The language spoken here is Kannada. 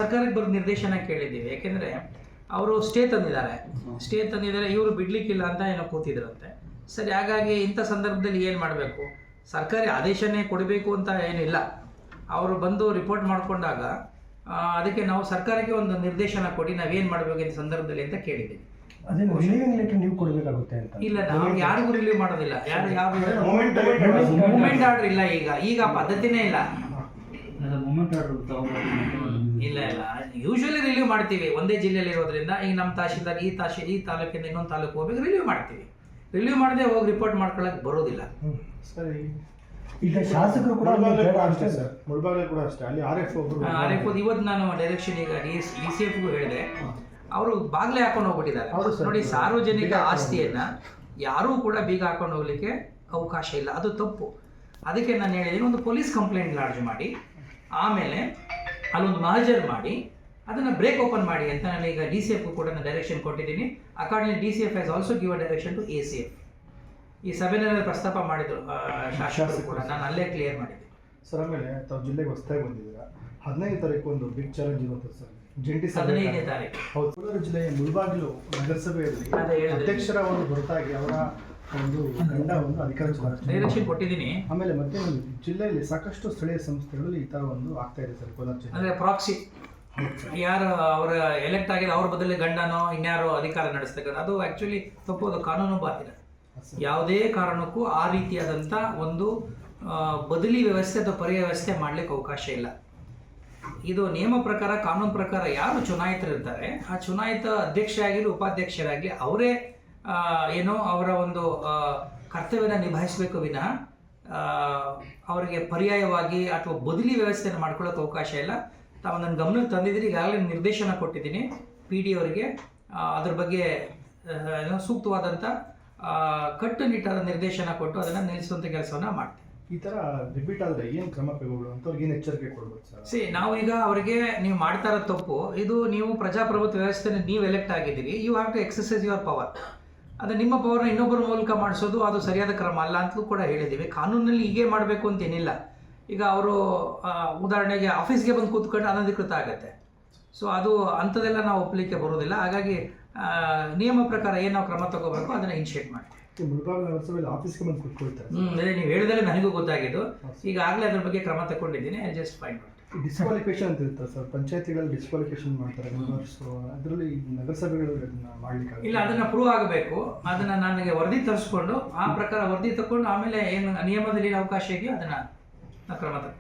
ಸರ್ಕಾರಕ್ಕೆ ಬರೋ ನಿರ್ದೇಶನ ಕೇಳಿದ್ದೀವಿ. ಯಾಕೆಂದರೆ ಅವರು ಸ್ಟೇ ತಂದಿದ್ದಾರೆ, ಇವರು ಬಿಡ್ಲಿಕ್ಕಿಲ್ಲ ಅಂತ ಏನೋ ಕೂತಿದ್ರಂತೆ. ಸರಿ, ಹಾಗಾಗಿ ಇಂಥ ಸಂದರ್ಭದಲ್ಲಿ ಏನು ಮಾಡಬೇಕು? ಸರ್ಕಾರಿ ಆದೇಶನೇ ಕೊಡಬೇಕು ಅಂತ ಏನಿಲ್ಲ. ಅವರು ಬಂದು ರಿಪೋರ್ಟ್ ಮಾಡಿಕೊಂಡಾಗ ಅದಕ್ಕೆ ನಾವು ಸರ್ಕಾರಕ್ಕೆ ಒಂದು ನಿರ್ದೇಶನ ಕೊಡಿ, ನಾವೇನು ಮಾಡಬೇಕು ಈ ಸಂದರ್ಭದಲ್ಲಿ ಅಂತ ಕೇಳಿದ್ದೀವಿ. ನೀವು ಕೊಡಬೇಕಾಗುತ್ತೆ ಅಂತ ಇಲ್ಲ, ನಾವು ಯಾರಿಗೂ ರಿಲೀವ್ ಮಾಡೋದಿಲ್ಲ. ಮೂಮೆಂಟ್ ಆರ್ಡರ್ ಇಲ್ಲ, ಈಗ ಪದ್ಧತಿನೇ ಇಲ್ಲ. ಇಲ್ಲ ಯೂಶುವಲಿ ರಿಲೀವ್ ಮಾಡ್ತೀವಿ. ಒಂದೇ ಜಿಲ್ಲೆಯಲ್ಲಿ ಇರೋದ್ರಿಂದ ಈಗ ನಮ್ಮ ತಹಶೀಲ್ದಾರ್ ಈ ತಾಲೂಕಿಂದ ಇನ್ನೊಂದು ತಾಲೂಕು ಹೋಗ್ಬೇಕು, ರಿಲೀವ್ ಮಾಡ್ತೀವಿ. ರಿಲೀವ್ ಮಾಡದೆ ಹೋಗಿ ರಿಪೋರ್ಟ್ ಮಾಡ್ಕೊಳಕ್ಕೆ ಬರೋದಿಲ್ಲ. ಸರಿ, ಈಗ ಶಾಸಕರು ಕೂಡ ಮುಳಬಾಗಿಲು ಕೂಡ ಅಷ್ಟೇ, ಅಲ್ಲಿ ಆರ್ ಎಫ್ ಇವತ್ತು ನಾನು ಡೈರೆಕ್ಷನ್ ಈಗ DCFಗೂ ಹೇಳಿದೆ, ಅವರು ಬಾಗ್ಲೇ ಹಾಕೊಂಡು ಹೋಗ್ಬಿಟ್ಟಿದ್ದಾರೆ. ನೋಡಿ, ಸಾರ್ವಜನಿಕ ಆಸ್ತಿಯನ್ನ ಯಾರೂ ಕೂಡ ಬೀಗ ಹಾಕೊಂಡು ಹೋಗ್ಲಿಕ್ಕೆ ಅವಕಾಶ ಇಲ್ಲ, ಅದು ತಪ್ಪು. ಅದಕ್ಕೆ ನಾನು ಹೇಳಿದ್ದೀನಿ, ಒಂದು ಪೊಲೀಸ್ ಕಂಪ್ಲೇಂಟ್ ಲಾಡ್ಜ್ ಮಾಡಿ, ಆಮೇಲೆ ಅಲ್ಲೊಂದು ಮಹಜರ್ ಮಾಡಿ ಅದನ್ನು ಬ್ರೇಕ್ ಓಪನ್ ಮಾಡಿ ಅಂತ ನಾನು ಈಗ DCFಗೂ ಕೂಡ ನಾನು ಡೈರೆಕ್ಷನ್ ಕೊಟ್ಟಿದ್ದೀನಿ. According DCF has also give a direction to ACF. ಈ ಸಭೆಯಲ್ಲಿ ಪ್ರಸ್ತಾಪ ಮಾಡಿದ್ರು ಶಾಸಕರು ಕೂಡ, ನಾನು ಅಲ್ಲೇ ಕ್ಲಿಯರ್ ಮಾಡಿದ್ದೆ. ಸರ್, ಆಮೇಲೆ ತಾವು ಜಿಲ್ಲೆಗೆ ಹೊಸದಾಗಿ ಬಂದಿದ್ದೀರಾ. 15ನೇ ತಾರೀಕು ಒಂದು ಬಿಗ್ ಚಾಲೆಂಜ್ ಇರುತ್ತೆ ಸರ್, ಜಂಟಿ ಸಭೆ. 15ನೇ ತಾರೀಕು ಹೌದು. ಕೋಲಾರ ಜಿಲ್ಲೆಯ ಮುಳಬಾಗಿಲು ನಗರಸಭೆಯಲ್ಲಿ ಅಧ್ಯಕ್ಷರ ಒಂದು ಹೊರತಾಗಿ ಅವರ ಒಂದು ಗಂಡ ಒಂದು ಅಧಿಕಾರ ಡೈರೆಕ್ಷನ್ ಕೊಟ್ಟಿದ್ದೀನಿ. ಆಮೇಲೆ ಮತ್ತೆ ಜಿಲ್ಲೆಯಲ್ಲಿ ಸಾಕಷ್ಟು ಸ್ಥಳೀಯ ಸಂಸ್ಥೆಗಳಲ್ಲಿ ಈ ತರ ಒಂದು ಆಗ್ತಾ ಇದೆ ಸರ್. ಕೋಲಾರ ಜಿಲ್ಲೆ ಅಂದರೆ ಪ್ರಾಕ್ಸಿ, ಯಾರು ಅವರ ಎಲೆಕ್ಟ್ ಆಗಿದೆ ಅವ್ರ ಬದಲೇ ಗಂಡನೋ ಇನ್ಯಾರೋ ಅಧಿಕಾರ ನಡೆಸ್ತಕ್ಕಂಥ, ಅದು ಆ್ಯಕ್ಚುಲಿ ತಪ್ಪೋದು, ಕಾನೂನು ಬಾಹಿರ. ಯಾವುದೇ ಕಾರಣಕ್ಕೂ ಆ ರೀತಿಯಾದಂಥ ಒಂದು ಬದಲಿ ವ್ಯವಸ್ಥೆ ಅಥವಾ ಪರ್ಯಾಯ ವ್ಯವಸ್ಥೆ ಮಾಡಲಿಕ್ಕೆ ಅವಕಾಶ ಇಲ್ಲ. ಇದು ನಿಯಮ ಪ್ರಕಾರ, ಕಾನೂನು ಪ್ರಕಾರ ಯಾರು ಚುನಾಯಿತರಿರ್ತಾರೆ, ಆ ಚುನಾಯಿತ ಅಧ್ಯಕ್ಷ ಆಗಿರಲಿ ಉಪಾಧ್ಯಕ್ಷರಾಗಲಿ ಅವರೇ ಏನೋ ಅವರ ಒಂದು ಕರ್ತವ್ಯನ ನಿಭಾಯಿಸಬೇಕು ವಿನಃ ಅವರಿಗೆ ಪರ್ಯಾಯವಾಗಿ ಅಥವಾ ಬದಲಿ ವ್ಯವಸ್ಥೆಯನ್ನು ಮಾಡ್ಕೊಳ್ಳೋಕೆ ಅವಕಾಶ ಇಲ್ಲ. ತಾವು ನನ್ನ ಗಮನಕ್ಕೆ ತಂದಿದ್ದೀರಿ, ಈಗಾಗಲೇ ನಿರ್ದೇಶನ ಕೊಟ್ಟಿದ್ದೀನಿ PD ಅವರಿಗೆ. ಅದ್ರ ಬಗ್ಗೆ ಏನೋ ಸೂಕ್ತವಾದಂಥ ಕಟ್ಟುನಿಟ್ಟಾದ ನಿರ್ದೇಶನ ಕೊಟ್ಟು ಅದನ್ನು ನಿಲ್ಲಿಸುವಂಥ ಕೆಲಸವನ್ನು ಮಾಡ್ತೀವಿ. ಈ ಥರ ರಿಪೀಟ್ ಆದರೆ ಏನು ಕ್ರಮ ಕೈಗೊಳ್ಳುವ ಅಂತ ಅವ್ರಿಗೆ ಏನು ಎಚ್ಚರಿಕೆ ಕೊಡ್ಬೋದು ಸರ್? ನಾವೀಗ ಅವರಿಗೆ, ನೀವು ಮಾಡ್ತಾ ಇರೋ ತಪ್ಪು ಇದು, ನೀವು ಪ್ರಜಾಪ್ರಭುತ್ವ ವ್ಯವಸ್ಥೆನ ನೀವು ಎಲೆಕ್ಟ್ ಆಗಿದ್ದೀರಿ, you have to exercise your power. ಅದು ನಿಮ್ಮ ಪವರ್ನ ಇನ್ನೊಬ್ಬರ ಮೂಲಕ ಮಾಡಿಸೋದು ಅದು ಸರಿಯಾದ ಕ್ರಮ ಅಲ್ಲ ಅಂತಲೂ ಕೂಡ ಹೇಳಿದ್ದೀವಿ. ಕಾನೂನಲ್ಲಿ ಹೀಗೆ ಮಾಡಬೇಕು ಅಂತೇನಿಲ್ಲ. ಈಗ ಅವರು ಉದಾಹರಣೆಗೆ ಆಫೀಸ್ಗೆ ಬಂದು ಕೂತ್ಕೊಂಡು ಅನಧಿಕೃತ ಆಗುತ್ತೆ. ಸೊ ಅದು ಅಂಥದ್ದೆಲ್ಲ ನಾವು ಒಪ್ಪಲಿಕ್ಕೆ ಬರೋದಿಲ್ಲ. ಹಾಗಾಗಿ ನಿಯಮ ಪ್ರಕಾರ ಏನು ನಾವು ಕ್ರಮ ತಗೋಬೇಕು ಅದನ್ನು ಇನಿಷಿಯೇಟ್ ಮಾಡ್ತೀವಿ. ಮುಳಬಾಗಿಲು ನಗರಸಭೆಯಲ್ಲಿ ಆಫೀಸ್ಗೆ ಬಂದು ಕೂತ್ಕೊಳ್ತಾರೆ. ಅದೇ ನೀವು ಹೇಳಿದ್ರೆ ನನಗೂ ಗೊತ್ತಾಗಿದ್ದು, ಈಗಾಗಲೇ ಅದ್ರ ಬಗ್ಗೆ ಕ್ರಮ ತಗೊಂಡಿದ್ದೀನಿ. I just find out. Disqualification ಅಂತ ಇರ್ತಾರೆ ಸರ್, ಪಂಚಾಯತಿಗಳಲ್ಲಿ ಡಿಸ್ಕ್ವಾಲಿಫಿಕೇಶನ್ ಮಾಡ್ತಾರೆ ಮೆಂಬರ್ಸು, ಅದರಲ್ಲಿ ನಗರಸಭೆಗಳು ಅದನ್ನ ಮಾಡಲಿಕ್ಕೆ ಇಲ್ಲ, ಅದನ್ನ ಪ್ರೂವ್ ಆಗಬೇಕು. ಅದನ್ನ ನನಗೆ ವರದಿ ತರಿಸ್ಕೊಂಡು ಆ ಪ್ರಕಾರ ವರದಿ ತಗೊಂಡು ಆಮೇಲೆ ಏನು ನಿಯಮದಲ್ಲಿ ಅವಕಾಶ ಇದೆಯೋ ಅದನ್ನ ಕ್ರಮ ತಗೊಂಡು